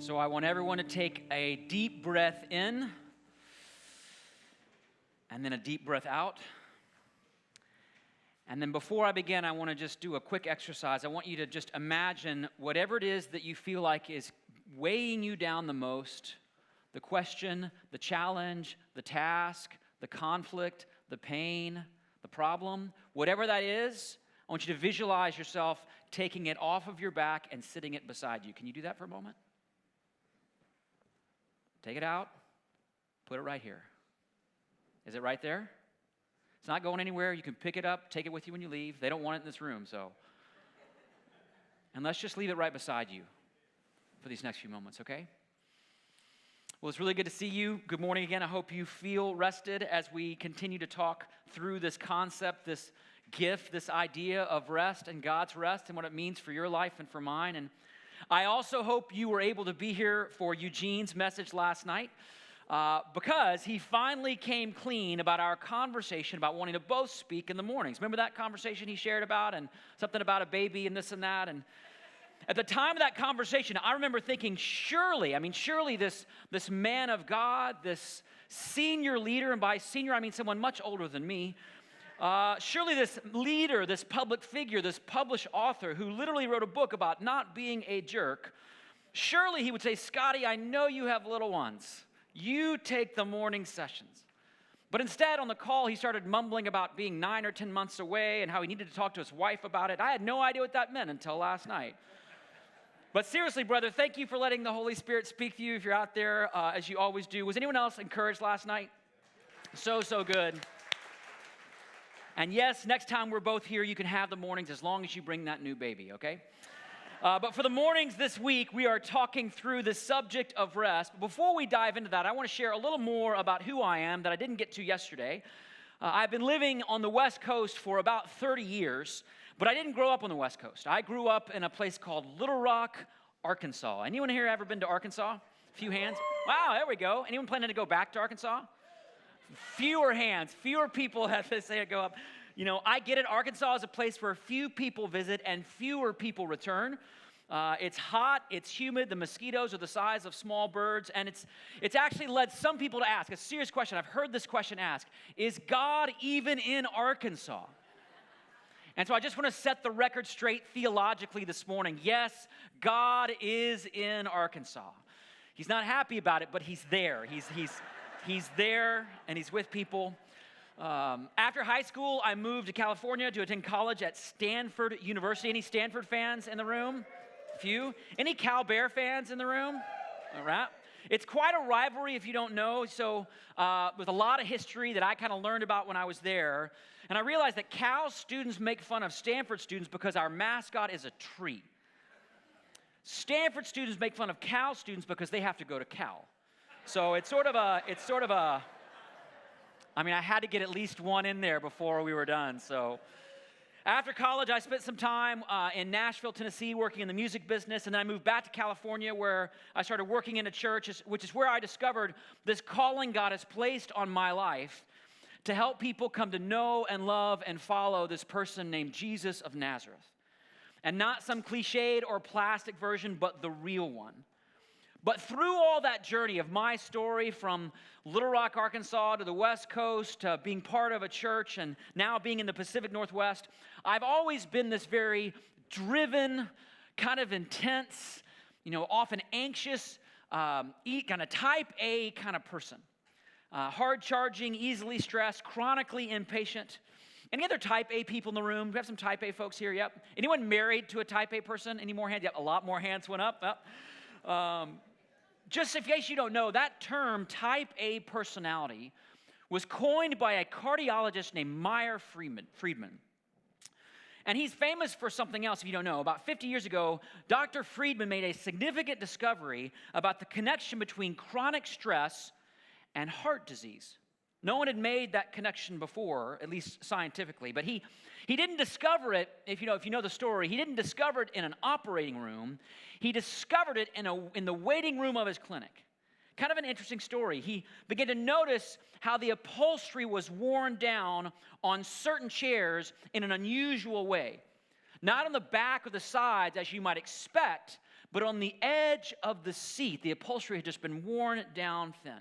So I want everyone to take a deep breath in and then a deep breath out. And then before I begin, I want to just do a quick exercise. I want you to just imagine whatever it is that you feel like is weighing you down the most, the question, the challenge, the task, the conflict, the pain, the problem, whatever that is, I want you to visualize yourself taking it off of your back and sitting it beside you. Can you do that for a moment? Take it out, put it right here. Is it right there? It's not going anywhere. You can pick it up, take it with you when you leave. They don't want it in this room, so. And let's just leave it right beside you for these next few moments, okay? Well, it's really good to see you. Good morning again. I hope you feel rested as we continue to talk through this concept, this gift, this idea of rest and God's rest and what it means for your life and for mine. And I also hope you were able to be here for Eugene's message last night because he finally came clean about our conversation about wanting to both speak in the mornings. Remember that conversation he shared about and something about a baby and this and that? And at the time of that conversation, I remember thinking, surely this man of God, this senior leader, and by senior I mean someone much older than me, surely this leader, this public figure, this published author who literally wrote a book about not being a jerk, surely he would say, Scotty, I know you have little ones. You take the morning sessions. But instead, on the call, he started mumbling about being 9 or 10 months away and how he needed to talk to his wife about it. I had no idea what that meant until last night. But seriously, brother, thank you for letting the Holy Spirit speak to you if you're out there, as you always do. Was anyone else encouraged last night? So good. And yes, next time we're both here, you can have the mornings as long as you bring that new baby, okay? But for the mornings this week, we are talking through the subject of rest. But before we dive into that, I want to share a little more about who I am that I didn't get to yesterday. I've been living on the West Coast for about 30 years, but I didn't grow up on the West Coast. I grew up in a place called Little Rock, Arkansas. Anyone here ever been to Arkansas? A few hands. Wow, there we go. Anyone planning to go back to Arkansas? Fewer hands, fewer people have to say it go up. You know, I get it. Arkansas is a place where few people visit and fewer people return. It's hot, it's humid, the mosquitoes are the size of small birds, and it's actually led some people to ask a serious question. I've heard this question asked, is God even in Arkansas? And so I just want to set the record straight theologically this morning. Yes, God is in Arkansas. He's not happy about it, but he's there. He's there, and he's with people. After high school, I moved to California to attend college at Stanford University. Any Stanford fans in the room? A few. Any Cal Bear fans in the room? All right. It's quite a rivalry if you don't know. So with a lot of history that I kind of learned about when I was there. And I realized that Cal students make fun of Stanford students because our mascot is a tree. Stanford students make fun of Cal students because they have to go to Cal. So it's sort of a, I had to get at least one in there before we were done. So after college, I spent some time in Nashville, Tennessee, working in the music business. And then I moved back to California where I started working in a church, which is where I discovered this calling God has placed on my life to help people come to know and love and follow this person named Jesus of Nazareth. And not some cliched or plastic version, but the real one. But through all that journey of my story from Little Rock, Arkansas to the West Coast, to being part of a church and now being in the Pacific Northwest, I've always been this very driven, kind of intense, often anxious, kind of type A kind of person. Hard-charging, easily stressed, chronically impatient. Any other type A people in the room? Do we have some type A folks here? Yep. Anyone married to a type A person? Any more hands? Yep, a lot more hands went up. Yep. Just in case you don't know, that term, type A personality, was coined by a cardiologist named Meyer Friedman. And he's famous for something else if you don't know. About 50 years ago, Dr. Friedman made a significant discovery about the connection between chronic stress and heart disease. No one had made that connection before, at least scientifically, but he didn't discover it, if you know the story, he didn't discover it in an operating room. He discovered it in the waiting room of his clinic. Kind of an interesting story. He began to notice how the upholstery was worn down on certain chairs in an unusual way. Not on the back or the sides, as you might expect, but on the edge of the seat, the upholstery had just been worn down thin.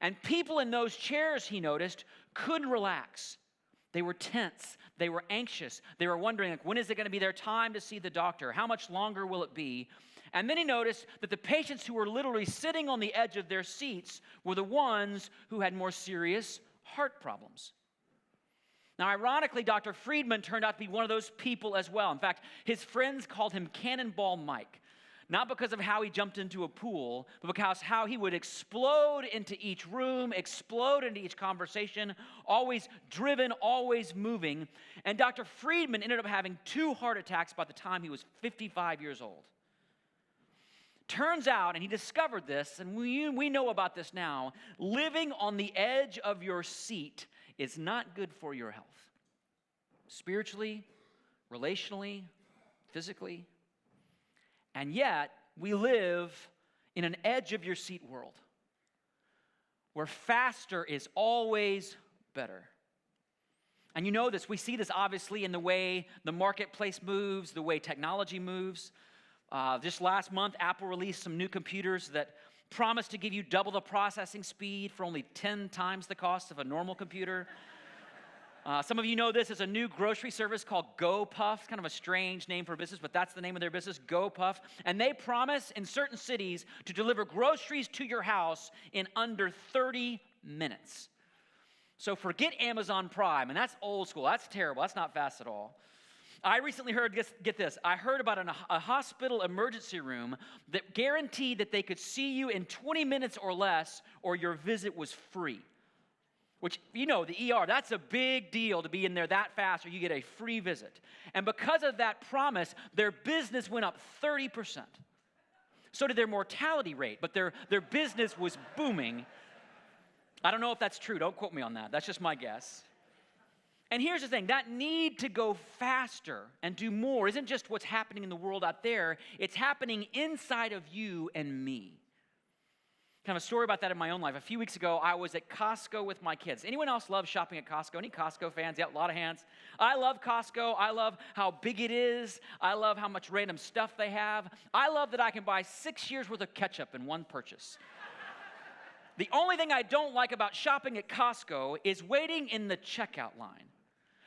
And people in those chairs, he noticed, couldn't relax. They were tense. They were anxious. They were wondering, like, when is it going to be their time to see the doctor? How much longer will it be? And then he noticed that the patients who were literally sitting on the edge of their seats were the ones who had more serious heart problems. Now, ironically, Dr. Friedman turned out to be one of those people as well. In fact, his friends called him Cannonball Mike. Not because of how he jumped into a pool, but because how he would explode into each room, explode into each conversation, always driven, always moving. And Dr. Friedman ended up having 2 heart attacks by the time he was 55 years old. Turns out, and he discovered this, and we know about this now, living on the edge of your seat is not good for your health. Spiritually, relationally, physically. And yet, we live in an edge-of-your-seat world where faster is always better. And you know this. We see this obviously in the way the marketplace moves, the way technology moves. Just last month, Apple released some new computers that promise to give you double the processing speed for only 10 times the cost of a normal computer. Some of you know this is a new grocery service called GoPuff. It's kind of a strange name for a business, but that's the name of their business, GoPuff. And they promise in certain cities to deliver groceries to your house in under 30 minutes. So forget Amazon Prime, and that's old school. That's terrible. That's not fast at all. I recently heard, get this, I heard about a hospital emergency room that guaranteed that they could see you in 20 minutes or less, or your visit was free. Which, you know, the ER, that's a big deal to be in there that fast or you get a free visit. And because of that promise, their business went up 30%. So did their mortality rate, but their business was booming. I don't know if that's true. Don't quote me on that. That's just my guess. And here's the thing. That need to go faster and do more isn't just what's happening in the world out there. It's happening inside of you and me. Kind of a story about that in my own life. A few weeks ago, I was at Costco with my kids. Anyone else love shopping at Costco? Any Costco fans? Yeah, a lot of hands. I love Costco. I love how big it is. I love how much random stuff they have. I love that I can buy 6 years worth of ketchup in one purchase. The only thing I don't like about shopping at Costco is waiting in the checkout line.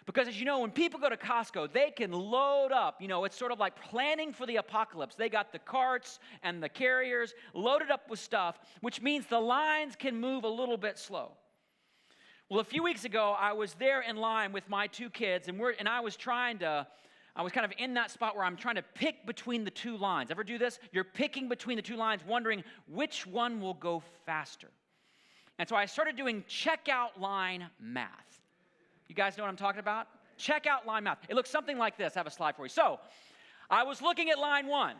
Because as you know, when people go to Costco, they can load up. You know, it's sort of like planning for the apocalypse. They got the carts and the carriers loaded up with stuff, which means the lines can move a little bit slow. Well, a few weeks ago, I was there in line with my 2 kids, and I was kind of in that spot where I'm trying to pick between the 2 lines. Ever do this? You're picking between the 2 lines, wondering which one will go faster. And so I started doing checkout line math. You guys know what I'm talking about? Checkout line math. It looks something like this. I have a slide for you. So, I was looking at line 1.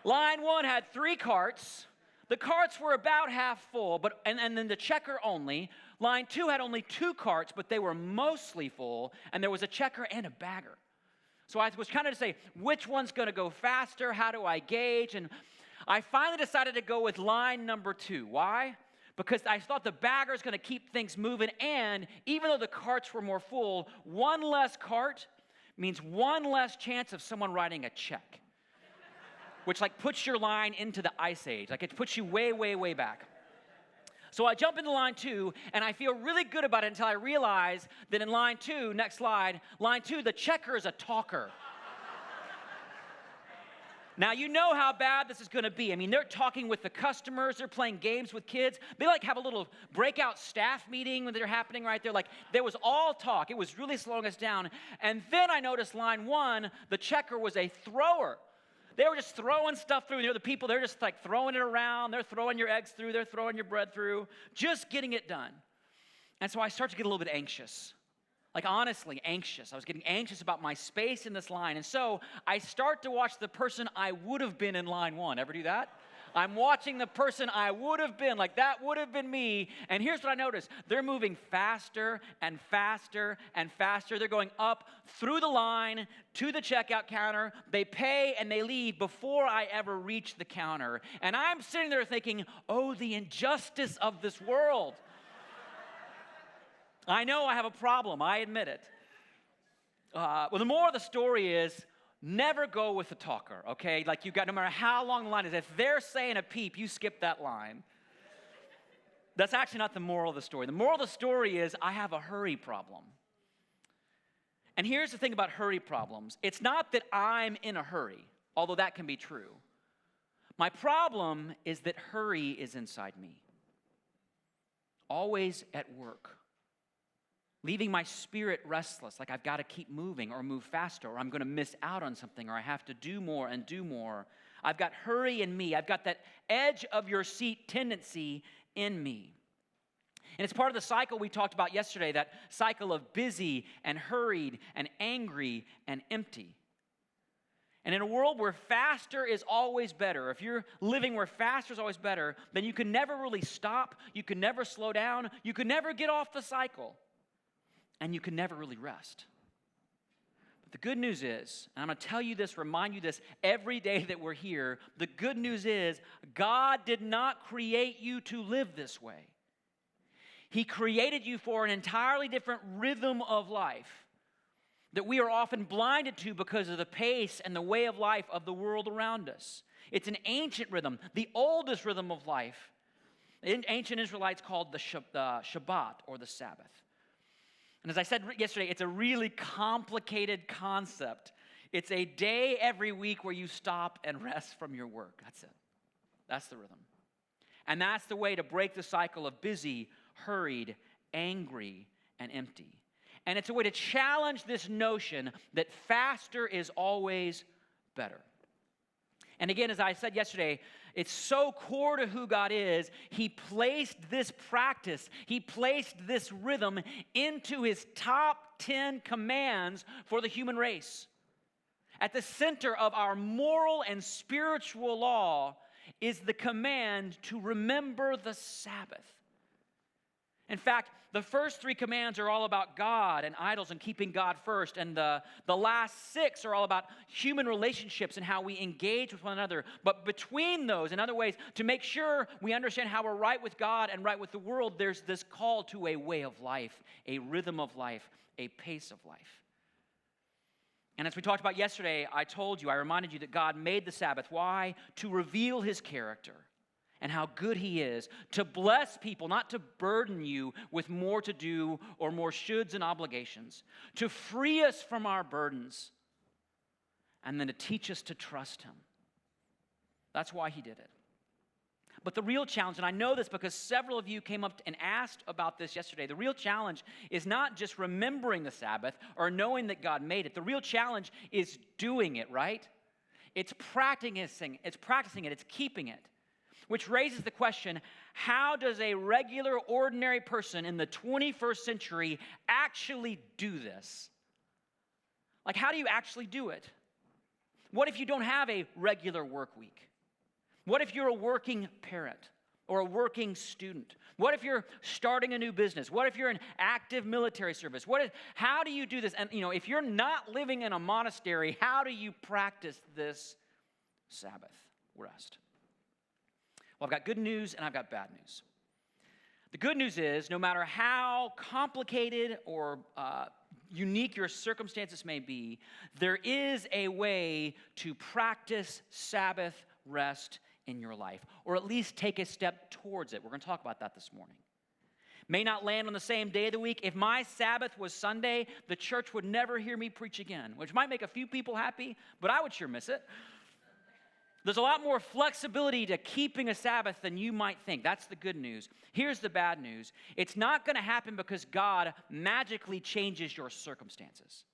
Line 1 had 3 carts. The carts were about half full, and then the checker only. Line 2 had only 2 carts, but they were mostly full, and there was a checker and a bagger. So I was kind of to say, which one's going to go faster? How do I gauge? And I finally decided to go with line number 2. Why? Because I thought the bagger is going to keep things moving, and even though the carts were more full, 1 less cart means 1 less chance of someone writing a check, which like puts your line into the ice age. Like it puts you way, way, way back. So I jump into line 2, and I feel really good about it until I realize that in line 2, next slide, line 2, the checker is a talker. Now, you know how bad this is going to be. I mean, they're talking with the customers. They're playing games with kids. They like have a little breakout staff meeting when they're happening right there. Like, there was all talk. It was really slowing us down. And then I noticed line 1, the checker was a thrower. They were just throwing stuff through. You know, the people, they're just like throwing it around. They're throwing your eggs through. They're throwing your bread through. Just getting it done. And so I start to get a little bit anxious. Like, honestly, anxious. I was getting anxious about my space in this line. And so I start to watch the person I would have been in line 1. Ever do that? I'm watching the person I would have been. Like, that would have been me. And here's what I noticed. They're moving faster and faster and faster. They're going up through the line to the checkout counter. They pay and they leave before I ever reach the counter. And I'm sitting there thinking, oh, the injustice of this world. I know I have a problem. I admit it. Well, the moral of the story is never go with the talker, okay? Like you got, no matter how long the line is, if they're saying a peep, you skip that line. That's actually not the moral of the story. The moral of the story is I have a hurry problem. And here's the thing about hurry problems. It's not that I'm in a hurry, although that can be true. My problem is that hurry is inside me. Always at work. Leaving my spirit restless, like I've got to keep moving or move faster, or I'm going to miss out on something, or I have to do more and do more. I've got hurry in me. I've got that edge of your seat tendency in me. And it's part of the cycle we talked about yesterday, that cycle of busy and hurried and angry and empty. And in a world where faster is always better, if you're living where faster is always better, then you can never really stop, you can never slow down, you can never get off the cycle, and you can never really rest. But the good news is, and I'm going to tell you this, remind you this every day that we're here, the good news is God did not create you to live this way. He created you for an entirely different rhythm of life that we are often blinded to because of the pace and the way of life of the world around us. It's an ancient rhythm, the oldest rhythm of life. Ancient Israelites called the Shabbat, or the Sabbath. And as I said yesterday, it's a really complicated concept. It's a day every week where you stop and rest from your work. That's it. That's the rhythm. And that's the way to break the cycle of busy, hurried, angry, and empty. And it's a way to challenge this notion that faster is always better. And again, as I said yesterday, it's so core to who God is, He placed this practice, He placed this rhythm into His top 10 commands for the human race. At the center of our moral and spiritual law is the command to remember the Sabbath. In fact, the first 3 commands are all about God and idols and keeping God first. And the last 6 are all about human relationships and how we engage with one another. But between those, in other ways, to make sure we understand how we're right with God and right with the world, there's this call to a way of life, a rhythm of life, a pace of life. And as we talked about yesterday, I reminded you that God made the Sabbath. Why? To reveal His character and how good He is, to bless people, not to burden you with more to do or more shoulds and obligations, to free us from our burdens, and then to teach us to trust Him. That's why He did it. But the real challenge, and I know this because several of you came up and asked about this yesterday, the real challenge is not just remembering the Sabbath or knowing that God made it. The real challenge is doing it, right? It's practicing it, it's keeping it. Which raises the question, how does a regular, ordinary person in the 21st century actually do this? Like, how do you actually do it? What if you don't have a regular work week? What if you're a working parent or a working student? What if you're starting a new business? What if you're in active military service? How do you do this? And, if you're not living in a monastery, how do you practice this Sabbath rest? Well, I've got good news and I've got bad news. The good news is, no matter how complicated or unique your circumstances may be, there is a way to practice Sabbath rest in your life, or at least take a step towards it. We're going to talk about that this morning. May not land on the same day of the week. If my Sabbath was Sunday, the church would never hear me preach again, which might make a few people happy, but I would sure miss it. There's a lot more flexibility to keeping a Sabbath than you might think. That's the good news. Here's the bad news. It's not going to happen because God magically changes your circumstances.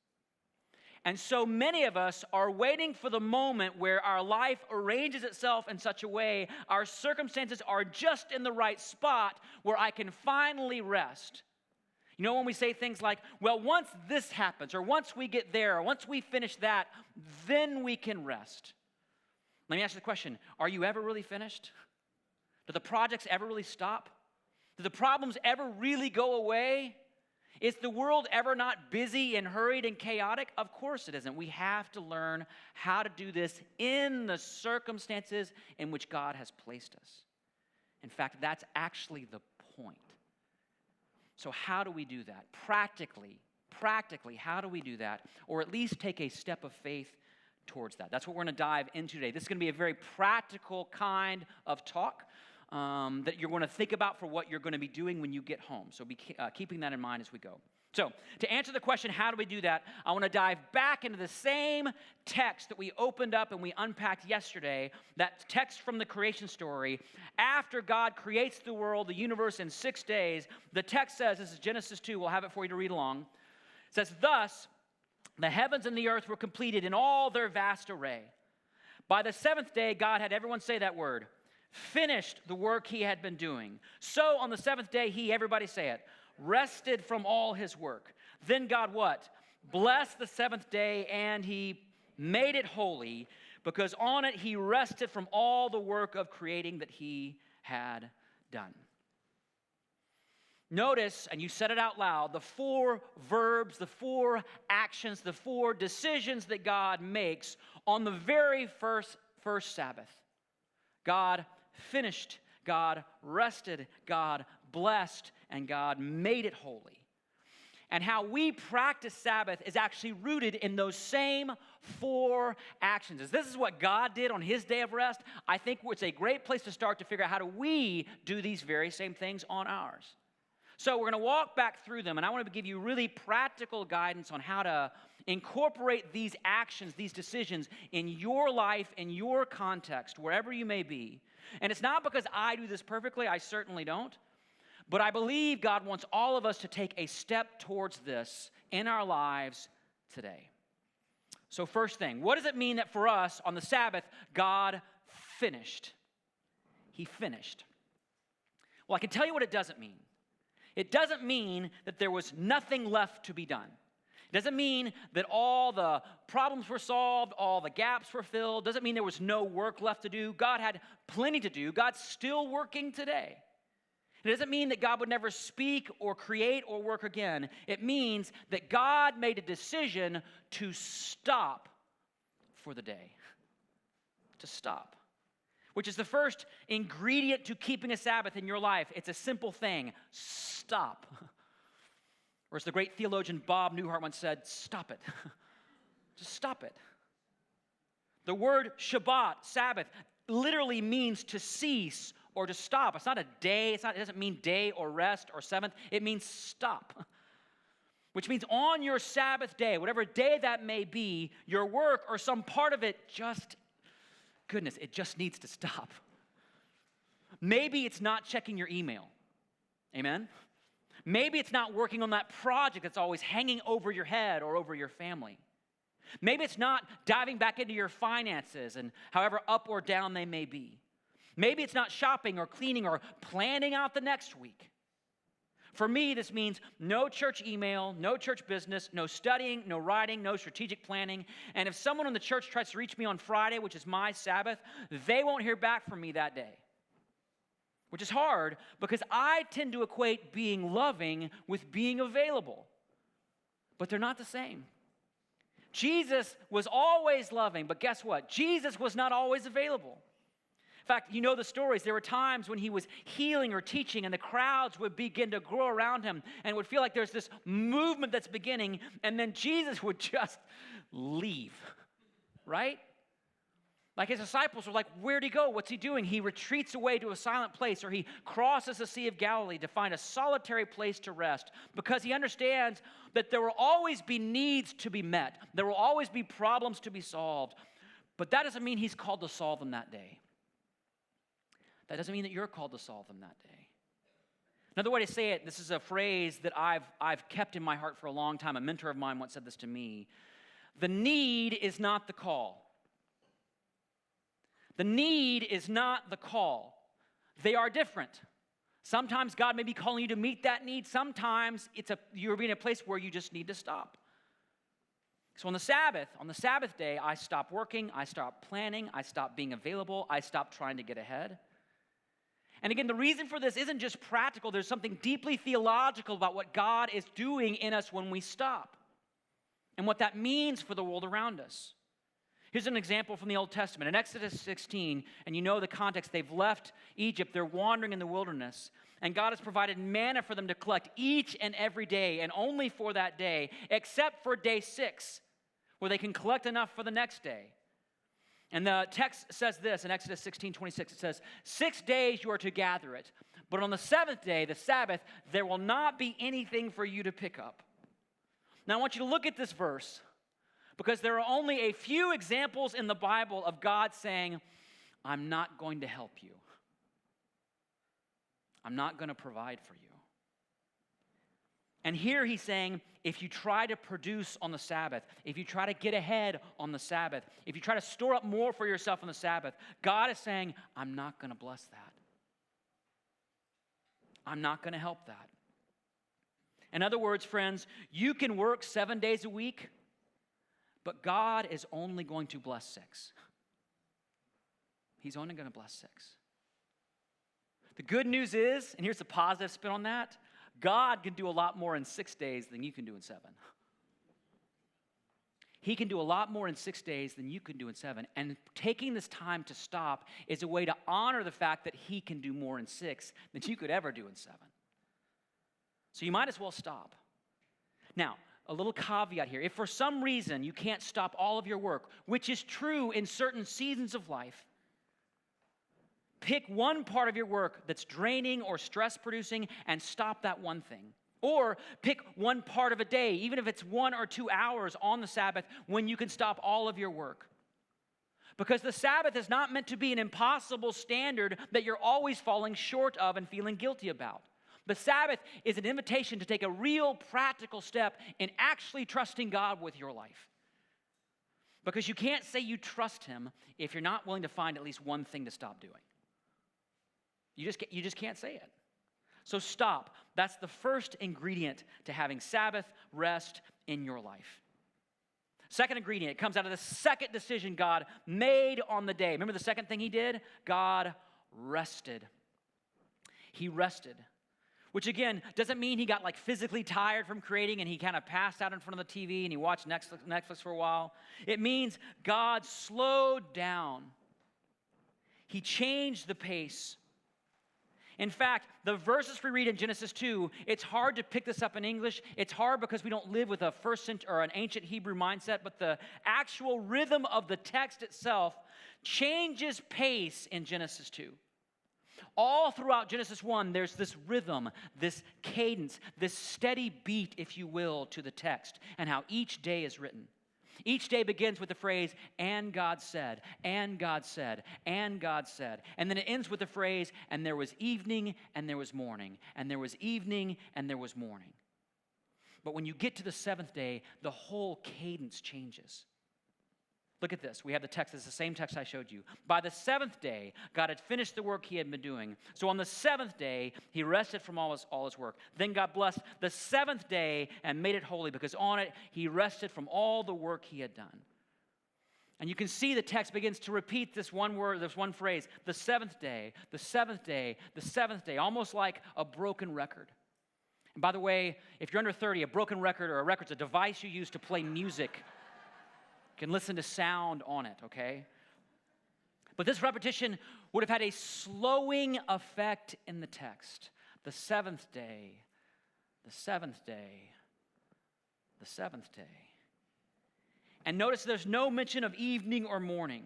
And so many of us are waiting for the moment where our life arranges itself in such a way, our circumstances are just in the right spot where I can finally rest. You know, when we say things like, well, once this happens, or once we get there, or once we finish that, then we can rest. Let me ask you the question, are you ever really finished? Do the projects ever really stop? Do the problems ever really go away? Is the world ever not busy and hurried and chaotic? Of course it isn't. We have to learn how to do this in the circumstances in which God has placed us. In fact, that's actually the point. So how do we do that? Practically, how do we do that? Or at least take a step of faith towards that. That's what we're going to dive into today. This is going to be a very practical kind of talk that you're going to think about for what you're going to be doing when you get home. So be keeping that in mind as we go. So to answer the question, how do we do that? I want to dive back into the same text that we opened up and we unpacked yesterday, that text from the creation story. After God creates the world, the universe in 6 days, the text says, this is Genesis 2, we'll have it for you to read along. It says, thus, the heavens and the earth were completed in all their vast array. By the seventh day, God had, everyone say that word, finished the work he had been doing. So on the seventh day, he, everybody say it, rested from all his work. Then God what? Blessed the seventh day, and he made it holy, because on it he rested from all the work of creating that he had done. Notice, and you said it out loud, the 4 verbs, the 4 actions, the 4 decisions that God makes on the very first Sabbath. God finished, God rested, God blessed, and God made it holy. And how we practice Sabbath is actually rooted in those same 4 actions. As this is what God did on his day of rest, I think it's a great place to start to figure out how do we do these very same things on ours. So we're going to walk back through them, and I want to give you really practical guidance on how to incorporate these actions, these decisions in your life, in your context, wherever you may be. And it's not because I do this perfectly, I certainly don't. But I believe God wants all of us to take a step towards this in our lives today. So first thing, what does it mean that for us on the Sabbath, God finished? He finished. Well, I can tell you what it doesn't mean. It doesn't mean that there was nothing left to be done. It doesn't mean that all the problems were solved, all the gaps were filled. It doesn't mean there was no work left to do. God had plenty to do. God's still working today. It doesn't mean that God would never speak or create or work again. It means that God made a decision to stop for the day. To stop. Which is the first ingredient to keeping a Sabbath in your life. It's a simple thing. Stop. Or as the great theologian Bob Newhart once said, stop it. Just stop it. The word Shabbat, Sabbath, literally means to cease or to stop. It's not a day. It doesn't mean day or rest or seventh. It means stop. Which means on your Sabbath day, whatever day that may be, your work or some part of it it just needs to stop. Maybe it's not checking your email. Amen? Maybe it's not working on that project that's always hanging over your head or over your family. Maybe it's not diving back into your finances and however up or down they may be. Maybe it's not shopping or cleaning or planning out the next week. For me, this means no church email, no church business, no studying, no writing, no strategic planning. And if someone in the church tries to reach me on Friday, which is my Sabbath, they won't hear back from me that day. Which is hard because I tend to equate being loving with being available. But they're not the same. Jesus was always loving, but guess what? Jesus was not always available. In fact, you know the stories. There were times when he was healing or teaching and the crowds would begin to grow around him and it would feel like there's this movement that's beginning and then Jesus would just leave, right? Like his disciples were like, where'd he go? What's he doing? He retreats away to a silent place or he crosses the Sea of Galilee to find a solitary place to rest because he understands that there will always be needs to be met. There will always be problems to be solved. But that doesn't mean he's called to solve them that day. That doesn't mean that you're called to solve them that day. Another way to say it, this is a phrase that I've kept in my heart for a long time. A mentor of mine once said this to me. The need is not the call. The need is not the call. They are different. Sometimes God may be calling you to meet that need. Sometimes you're being in a place where you just need to stop. So on the Sabbath day, I stop working, I stop planning, I stop being available, I stop trying to get ahead. And again, the reason for this isn't just practical. There's something deeply theological about what God is doing in us when we stop and what that means for the world around us. Here's an example from the Old Testament. In Exodus 16, and you know the context, they've left Egypt. They're wandering in the wilderness. And God has provided manna for them to collect each and every day, and only for that day, except for day 6, where they can collect enough for the next day. And the text says this in Exodus 16:26. It says, 6 days you are to gather it, but on the seventh day, the Sabbath, there will not be anything for you to pick up. Now I want you to look at this verse, because there are only a few examples in the Bible of God saying, I'm not going to help you. I'm not going to provide for you. And here he's saying, if you try to produce on the Sabbath, if you try to get ahead on the Sabbath, if you try to store up more for yourself on the Sabbath, God is saying, I'm not going to bless that. I'm not going to help that. In other words, friends, you can work 7 days a week, but God is only going to bless 6. He's only going to bless 6. The good news is, and here's the positive spin on that, God can do a lot more in 6 days than you can do in 7. He can do a lot more in 6 days than you can do in 7. And taking this time to stop is a way to honor the fact that he can do more in 6 than you could ever do in 7. So you might as well stop. Now, a little caveat here. If for some reason you can't stop all of your work, which is true in certain seasons of life, pick one part of your work that's draining or stress-producing and stop that one thing. Or pick one part of a day, even if it's 1 or 2 hours on the Sabbath, when you can stop all of your work. Because the Sabbath is not meant to be an impossible standard that you're always falling short of and feeling guilty about. The Sabbath is an invitation to take a real practical step in actually trusting God with your life. Because you can't say you trust him if you're not willing to find at least one thing to stop doing. You just can't say it. So stop. That's the first ingredient to having Sabbath rest in your life. Second ingredient, it comes out of the second decision God made on the day. Remember the second thing he did? God rested. He rested. Which again, doesn't mean he got like physically tired from creating and he kind of passed out in front of the TV and he watched Netflix for a while. It means God slowed down. He changed the pace. In fact, the verses we read in Genesis 2, it's hard to pick this up in English. It's hard because we don't live with a first century or an ancient Hebrew mindset, but the actual rhythm of the text itself changes pace in Genesis 2. All throughout Genesis 1, there's this rhythm, this cadence, this steady beat, if you will, to the text and how each day is written. Each day begins with the phrase, and God said, and God said, and God said. And then it ends with the phrase, and there was evening, and there was morning, and there was evening, and there was morning. But when you get to the seventh day, the whole cadence changes. Look at this. We have the text. It's the same text I showed you. By the seventh day, God had finished the work he had been doing. So on the seventh day, he rested from all his work. Then God blessed the seventh day and made it holy because on it, he rested from all the work he had done. And you can see the text begins to repeat this one word, this one phrase, the seventh day, the seventh day, the seventh day, almost like a broken record. And by the way, if you're under 30, a broken record or a record's a device you use to play music. You can listen to sound on it, okay? But this repetition would have had a slowing effect in the text. The seventh day, the seventh day, the seventh day. And notice there's no mention of evening or morning.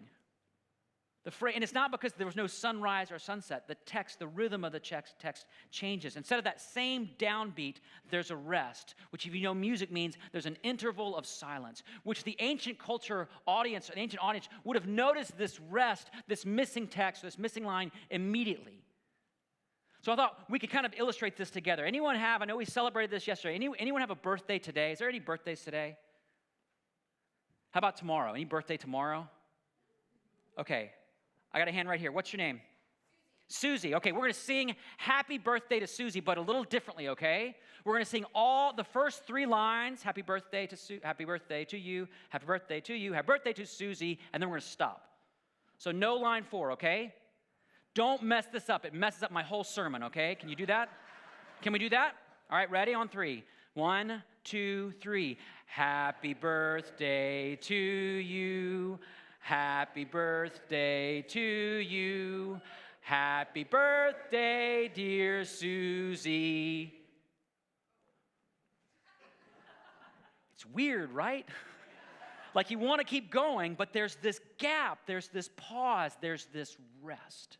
And it's not because there was no sunrise or sunset. The text, the rhythm of the text changes. Instead of that same downbeat, there's a rest, which if you know music means there's an interval of silence, which the ancient audience would have noticed this rest, this missing text, this missing line immediately. So I thought we could kind of illustrate this together. I know we celebrated this yesterday. Anyone have a birthday today? Is there any birthdays today? How about tomorrow? Any birthday tomorrow? Okay. I got a hand right here. What's your name? Susie. Okay, we're going to sing happy birthday to Susie, but a little differently, okay? We're going to sing all the first 3 lines, happy birthday to happy birthday to you, happy birthday to you, happy birthday to Susie, and then we're going to stop. So no line 4, okay? Don't mess this up. It messes up my whole sermon, okay? Can you do that? Can we do that? All right, ready? On 3. 1, 2, 3. Happy birthday to you. Happy birthday to you. Happy birthday, dear Susie. It's weird, right? Like you want to keep going, but there's this gap, there's this pause, there's this rest.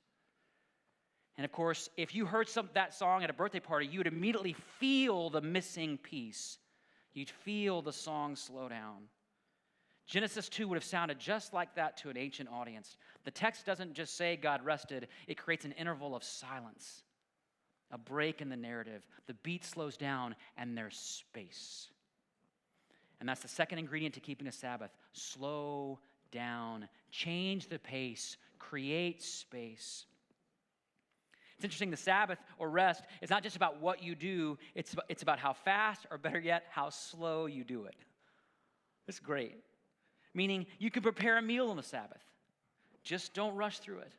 And of course, if you heard that song at a birthday party, you would immediately feel the missing piece. You'd feel the song slow down. Genesis 2 would have sounded just like that to an ancient audience. The text doesn't just say God rested, it creates an interval of silence, a break in the narrative. The beat slows down and there's space. And that's the second ingredient to keeping a Sabbath. Slow down, change the pace, create space. It's interesting, the Sabbath or rest is not just about what you do, it's about how fast, or better yet, how slow you do it. It's great. Meaning, you can prepare a meal on the Sabbath. Just don't rush through it.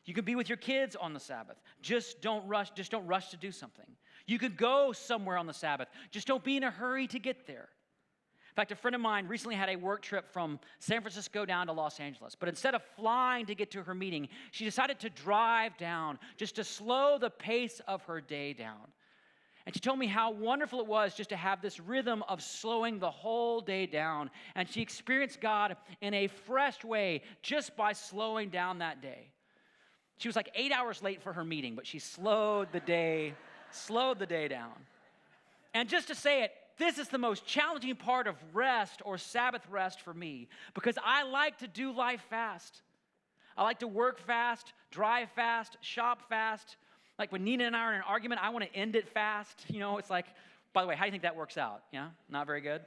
You can be with your kids on the Sabbath. Just don't rush to do something. You could go somewhere on the Sabbath. Just don't be in a hurry to get there. In fact, a friend of mine recently had a work trip from San Francisco down to Los Angeles. But instead of flying to get to her meeting, she decided to drive down just to slow the pace of her day down. And she told me how wonderful it was just to have this rhythm of slowing the whole day down. And she experienced God in a fresh way just by slowing down that day. She was like 8 hours late for her meeting, but she slowed the day down. And just to say it, this is the most challenging part of rest or Sabbath rest for me, because I like to do life fast. I like to work fast, drive fast, shop fast. Like when Nina and I are in an argument, I want to end it fast. You know, it's like, by the way, how do you think that works out? Yeah, not very good.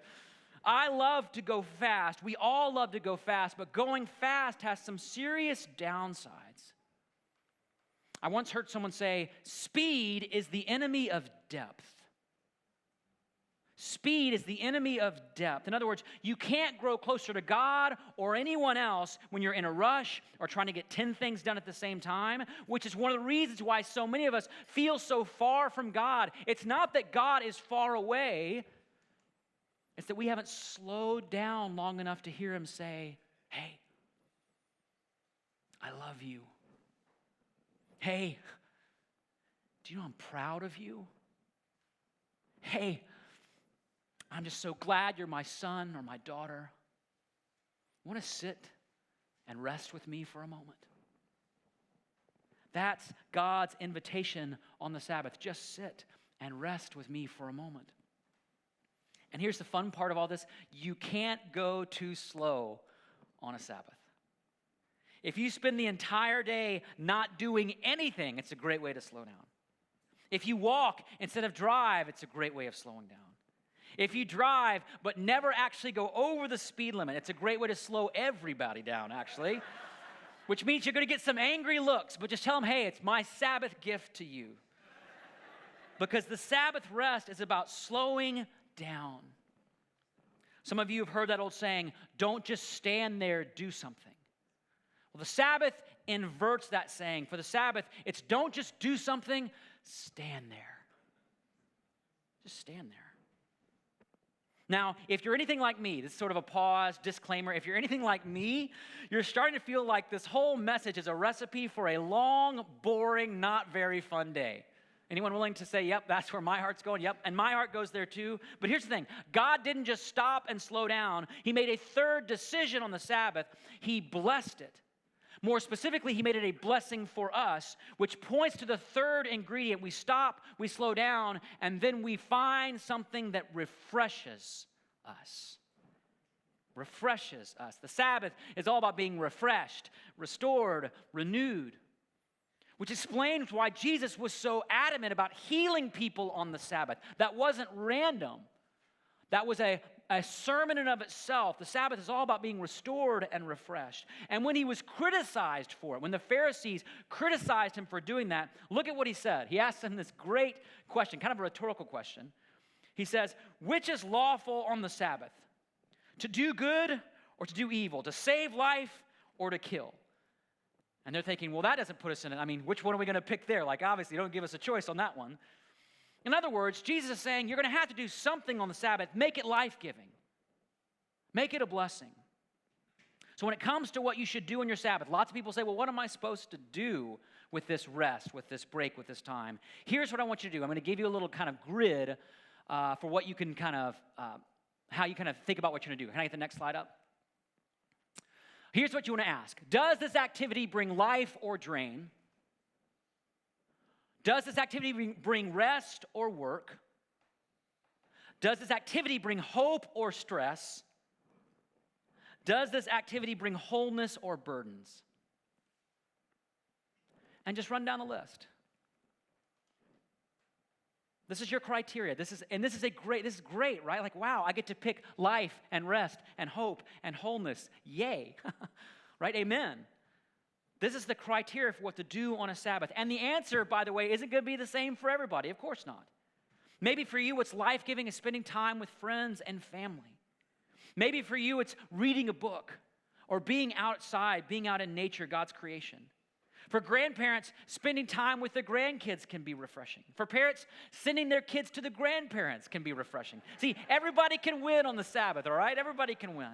I love to go fast. We all love to go fast, but going fast has some serious downsides. I once heard someone say, speed is the enemy of depth. Speed is the enemy of depth. In other words, you can't grow closer to God or anyone else when you're in a rush or trying to get 10 things done at the same time, which is one of the reasons why so many of us feel so far from God. It's not that God is far away. It's that we haven't slowed down long enough to hear him say, hey, I love you. Hey, do you know I'm proud of you? Hey, I'm just so glad you're my son or my daughter. Want to sit and rest with me for a moment? That's God's invitation on the Sabbath. Just sit and rest with me for a moment. And here's the fun part of all this. You can't go too slow on a Sabbath. If you spend the entire day not doing anything, it's a great way to slow down. If you walk instead of drive, it's a great way of slowing down. If you drive but never actually go over the speed limit, it's a great way to slow everybody down, actually. Which means you're going to get some angry looks, but just tell them, hey, it's my Sabbath gift to you. Because the Sabbath rest is about slowing down. Some of you have heard that old saying, don't just stand there, do something. Well, the Sabbath inverts that saying. For the Sabbath, it's don't just do something, stand there. Just stand there. Now, if you're anything like me, this is sort of a pause, disclaimer. If you're anything like me, you're starting to feel like this whole message is a recipe for a long, boring, not very fun day. Anyone willing to say, yep, that's where my heart's going? Yep, and my heart goes there too. But here's the thing. God didn't just stop and slow down. He made a third decision on the Sabbath. He blessed it. More specifically, he made it a blessing for us, which points to the third ingredient. We stop, we slow down, and then we find something that refreshes us. Refreshes us. The Sabbath is all about being refreshed, restored, renewed, which explains why Jesus was so adamant about healing people on the Sabbath. That wasn't random. That was a sermon in and of itself. The Sabbath is all about being restored and refreshed. And when he was criticized for it, when the Pharisees criticized him for doing that, look at what he said. He asked them this great question, kind of a rhetorical question. He says, which is lawful on the Sabbath? To do good or to do evil? To save life or to kill? And they're thinking, well, that doesn't put us in it. I mean, which one are we going to pick there? Like, obviously, don't give us a choice on that one. In other words, Jesus is saying you're going to have to do something on the Sabbath. Make it life-giving. Make it a blessing. So when it comes to what you should do on your Sabbath, lots of people say, well, what am I supposed to do with this rest, with this break, with this time? Here's what I want you to do. I'm going to give you a little kind of grid for what you can kind of, how you kind of think about what you're going to do. Can I get the next slide up? Here's what you want to ask. Does this activity bring life or drain? Does this activity bring rest or work? Does this activity bring hope or stress? Does this activity bring wholeness or burdens? And just run down the list. This is your criteria. This is great, right? Like, wow, I get to pick life and rest and hope and wholeness. Yay. Right? Amen. This is the criteria for what to do on a Sabbath. And the answer, by the way, isn't going to be the same for everybody. Of course not. Maybe for you, what's life-giving is spending time with friends and family. Maybe for you, it's reading a book or being outside, being out in nature, God's creation. For grandparents, spending time with their grandkids can be refreshing. For parents, sending their kids to the grandparents can be refreshing. See, everybody can win on the Sabbath, all right? Everybody can win.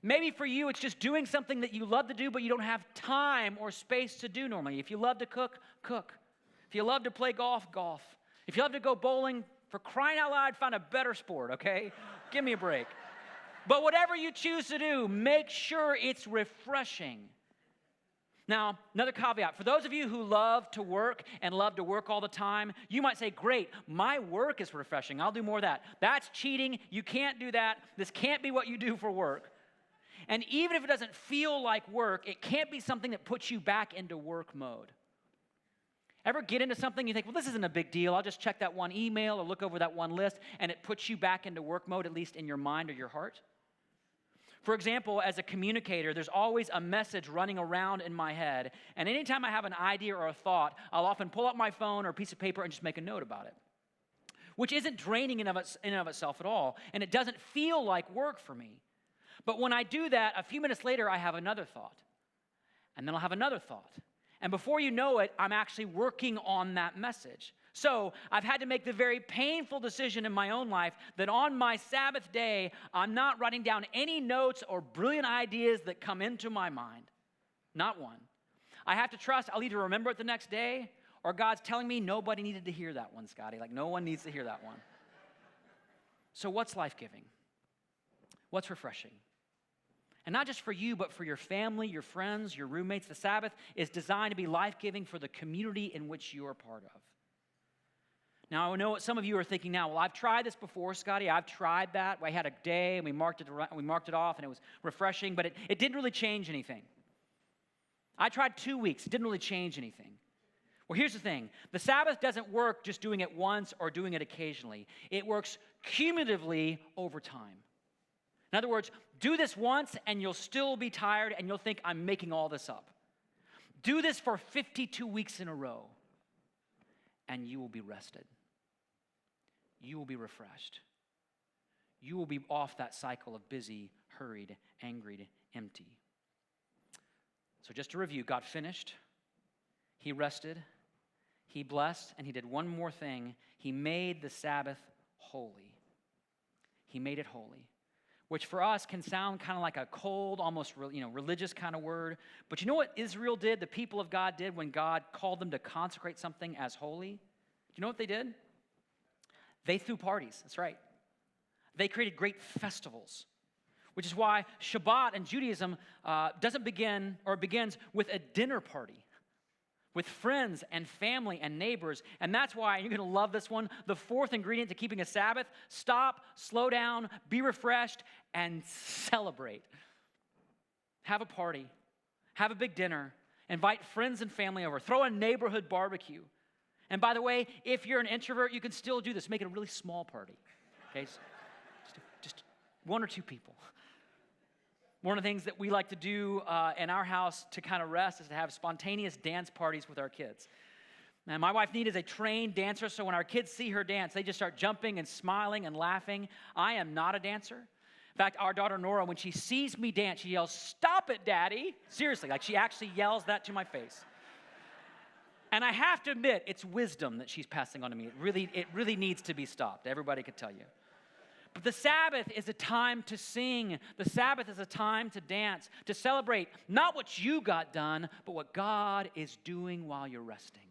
Maybe for you, it's just doing something that you love to do, but you don't have time or space to do normally. If you love to cook, cook. If you love to play golf, golf. If you love to go bowling, for crying out loud, find a better sport, okay? Give me a break. But whatever you choose to do, make sure it's refreshing. Now, another caveat. For those of you who love to work and love to work all the time, you might say, great, my work is refreshing. I'll do more of that. That's cheating. You can't do that. This can't be what you do for work. And even if it doesn't feel like work, it can't be something that puts you back into work mode. Ever get into something, you think, well, this isn't a big deal. I'll just check that one email or look over that one list, and it puts you back into work mode, at least in your mind or your heart? For example, as a communicator, there's always a message running around in my head, and anytime I have an idea or a thought, I'll often pull out my phone or a piece of paper and just make a note about it, which isn't draining in and of itself at all, and it doesn't feel like work for me. But when I do that, a few minutes later, I have another thought, and then I'll have another thought. And before you know it, I'm actually working on that message. So I've had to make the very painful decision in my own life that on my Sabbath day, I'm not writing down any notes or brilliant ideas that come into my mind. Not one. I have to trust I'll either remember it the next day, or God's telling me nobody needed to hear that one, Scotty. Like, no one needs to hear that one. So what's life-giving? What's refreshing? And not just for you, but for your family, your friends, your roommates. The Sabbath is designed to be life-giving for the community in which you are part of. Now, I know what some of you are thinking now. Well, I've tried this before, Scotty. I've tried that. I had a day, and we marked it off, and it was refreshing, but it didn't really change anything. I tried 2 weeks. It didn't really change anything. Well, here's the thing. The Sabbath doesn't work just doing it once or doing it occasionally. It works cumulatively over time. In other words, do this once, and you'll still be tired, and you'll think, I'm making all this up. Do this for 52 weeks in a row, and you will be rested. You will be refreshed. You will be off that cycle of busy, hurried, angry, empty. So just to review, God finished. He rested. He blessed, and he did one more thing. He made the Sabbath holy. He made it holy, which for us can sound kind of like a cold, almost religious kind of word. But you know what Israel did, the people of God did when God called them to consecrate something as holy? Do you know what they did? They threw parties. That's right. They created great festivals, which is why Shabbat in Judaism begins with a dinner party with friends and family and neighbors. And that's why, you're going to love this one, the fourth ingredient to keeping a Sabbath: stop, slow down, be refreshed, and celebrate. Have a party. Have a big dinner. Invite friends and family over. Throw a neighborhood barbecue. And by the way, if you're an introvert, you can still do this. Make it a really small party. Okay? Just one or two people. One of the things that we like to do in our house to kind of rest is to have spontaneous dance parties with our kids. Now, my wife Nita is a trained dancer, so when our kids see her dance, they just start jumping and smiling and laughing. I am not a dancer. In fact, our daughter Nora, when she sees me dance, she yells, "Stop it, Daddy!" Seriously, like she actually yells that to my face. And I have to admit, it's wisdom that she's passing on to me. It really needs to be stopped. Everybody could tell you. But the Sabbath is a time to sing. The Sabbath is a time to dance, to celebrate not what you got done, but what God is doing while you're resting,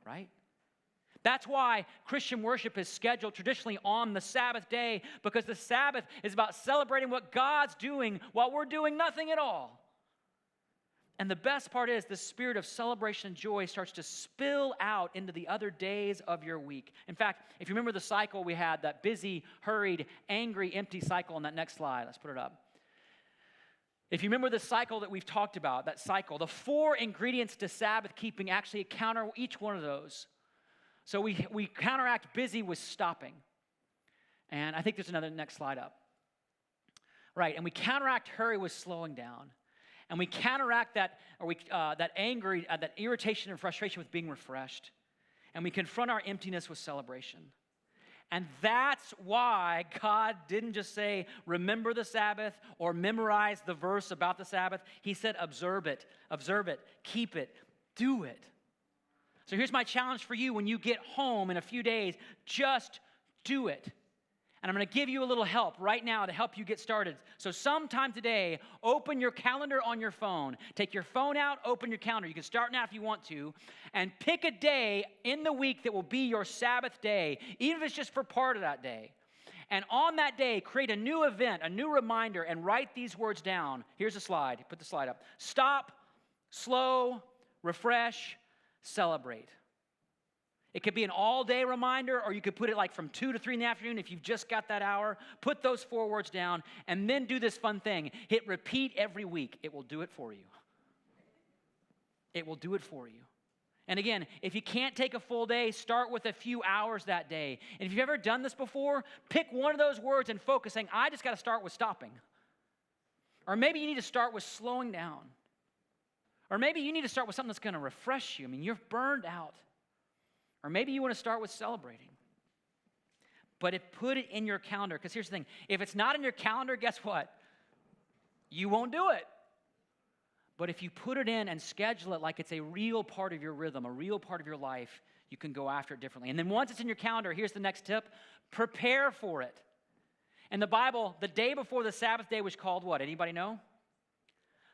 right? That's why Christian worship is scheduled traditionally on the Sabbath day, because the Sabbath is about celebrating what God's doing while we're doing nothing at all. And the best part is the spirit of celebration and joy starts to spill out into the other days of your week. In fact, if you remember the cycle we had, that busy, hurried, angry, empty cycle on that next slide, let's put it up. If you remember the cycle that we've talked about, that cycle, the 4 ingredients to Sabbath keeping actually counter each one of those. So we counteract busy with stopping. And I think there's another next slide up. Right, and we counteract hurry with slowing down. And we counteract that irritation and frustration with being refreshed. And we confront our emptiness with celebration. And that's why God didn't just say, remember the Sabbath or memorize the verse about the Sabbath. He said, observe it, keep it, do it. So here's my challenge for you when you get home in a few days, just do it. And I'm going to give you a little help right now to help you get started. So sometime today, open your calendar on your phone. Take your phone out, open your calendar. You can start now if you want to. And pick a day in the week that will be your Sabbath day, even if it's just for part of that day. And on that day, create a new event, a new reminder, and write these words down. Here's a slide. Put the slide up. Stop, slow, refresh, celebrate. It could be an all-day reminder, or you could put it like from 2 to 3 in the afternoon if you've just got that hour. Put those 4 words down, and then do this fun thing. Hit repeat every week. It will do it for you. It will do it for you. And again, if you can't take a full day, start with a few hours that day. And if you've ever done this before, pick one of those words and focus, saying, I just got to start with stopping. Or maybe you need to start with slowing down. Or maybe you need to start with something that's going to refresh you. I mean, you're burned out. Or maybe you want to start with celebrating. But put it in your calendar, because here's the thing. If it's not in your calendar, guess what? You won't do it. But if you put it in and schedule it like it's a real part of your rhythm, a real part of your life, you can go after it differently. And then once it's in your calendar, here's the next tip. Prepare for it. In the Bible, the day before the Sabbath day was called what? Anybody know?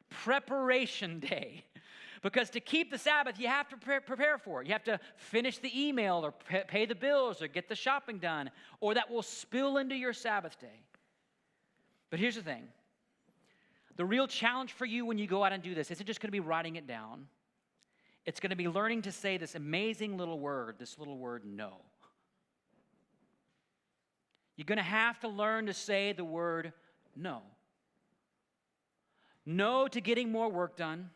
Preparation day. Because to keep the Sabbath, you have to prepare for it. You have to finish the email or pay the bills or get the shopping done, or that will spill into your Sabbath day. But here's the thing. The real challenge for you when you go out and do this isn't just going to be writing it down. It's going to be learning to say this amazing little word, no. You're going to have to learn to say the word no. No to getting more work done.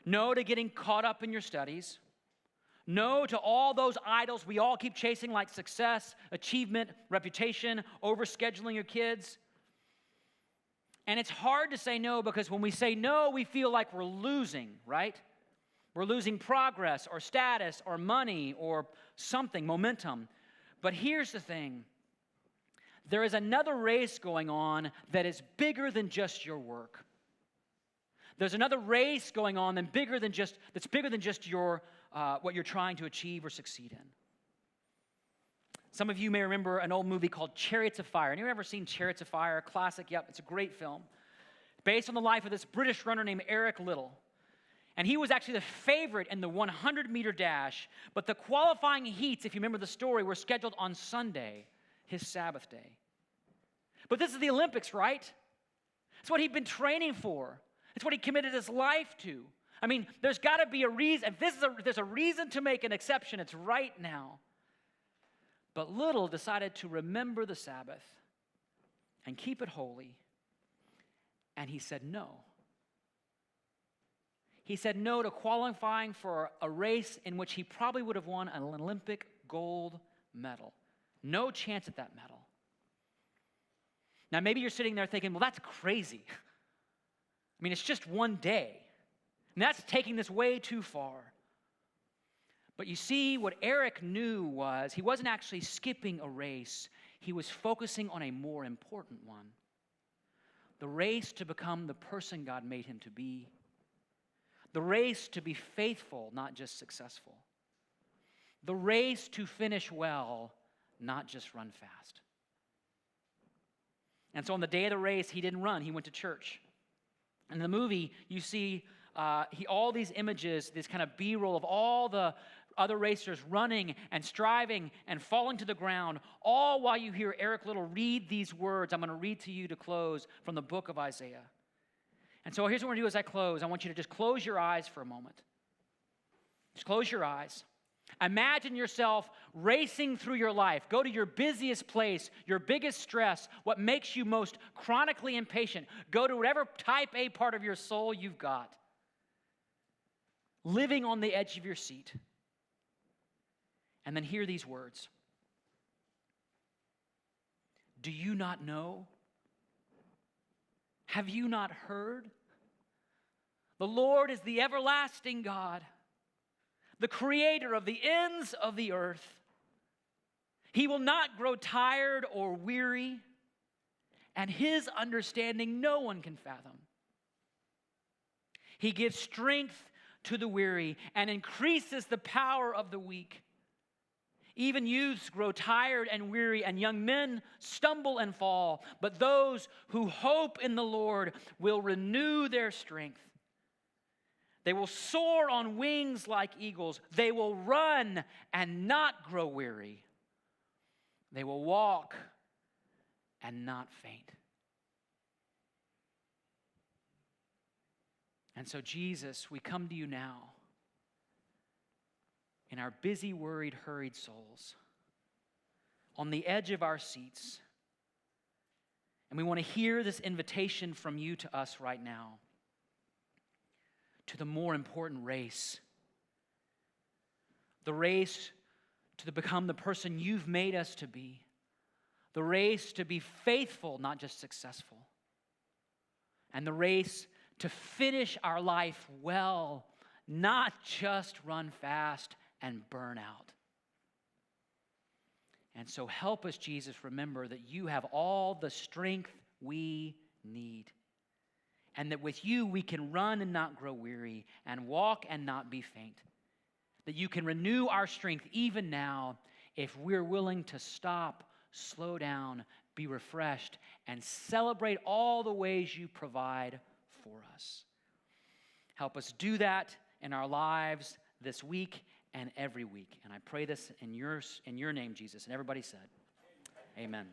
No to getting caught up in your studies. No to all those idols we all keep chasing, like success, achievement, reputation, overscheduling your kids. And it's hard to say no, because when we say no, we feel like we're losing, right? We're losing progress or status or money or something, momentum. But here's the thing. There is another race going on that is bigger than just your work. There's another race going on that's bigger than just your what you're trying to achieve or succeed in. Some of you may remember an old movie called Chariots of Fire. Anyone ever seen Chariots of Fire? A classic? Yep, it's a great film. Based on the life of this British runner named Eric Liddell. And he was actually the favorite in the 100-meter dash, but the qualifying heats, if you remember the story, were scheduled on Sunday, his Sabbath day. But this is the Olympics, right? It's what he'd been training for. It's what he committed his life to. I mean, there's got to be a reason. If there's a reason to make an exception, it's right now. But Liddell decided to remember the Sabbath and keep it holy. And he said no. He said no to qualifying for a race in which he probably would have won an Olympic gold medal. No chance at that medal. Now, maybe you're sitting there thinking, well, that's crazy. I mean, it's just one day. And that's taking this way too far. But you see, what Eric knew was he wasn't actually skipping a race. He was focusing on a more important one. The race to become the person God made him to be. The race to be faithful, not just successful. The race to finish well, not just run fast. And so on the day of the race, he didn't run. He went to church. In the movie, you see all these images, this kind of B-roll of all the other racers running and striving and falling to the ground, all while you hear Eric Little read these words I'm going to read to you to close from the book of Isaiah. And so here's what we're going to do as I close. I want you to just close your eyes for a moment. Just close your eyes. Imagine yourself racing through your life. Go to your busiest place, your biggest stress, what makes you most chronically impatient. Go to whatever type A part of your soul you've got. Living on the edge of your seat. And then hear these words. Do you not know? Have you not heard? The Lord is the everlasting God, the creator of the ends of the earth. He will not grow tired or weary, and his understanding no one can fathom. He gives strength to the weary and increases the power of the weak. Even youths grow tired and weary, and young men stumble and fall. But those who hope in the Lord will renew their strength. They will soar on wings like eagles. They will run and not grow weary. They will walk and not faint. And so, Jesus, we come to you now in our busy, worried, hurried souls, on the edge of our seats. And we want to hear this invitation from you to us right now, to the more important race. The race to become the person you've made us to be. The race to be faithful, not just successful. And the race to finish our life well, not just run fast and burn out. And so help us, Jesus, remember that you have all the strength we need. And that with you we can run and not grow weary and walk and not be faint. That you can renew our strength even now if we're willing to stop, slow down, be refreshed, and celebrate all the ways you provide for us. Help us do that in our lives this week and every week. And I pray this in your name, Jesus. And everybody said, amen.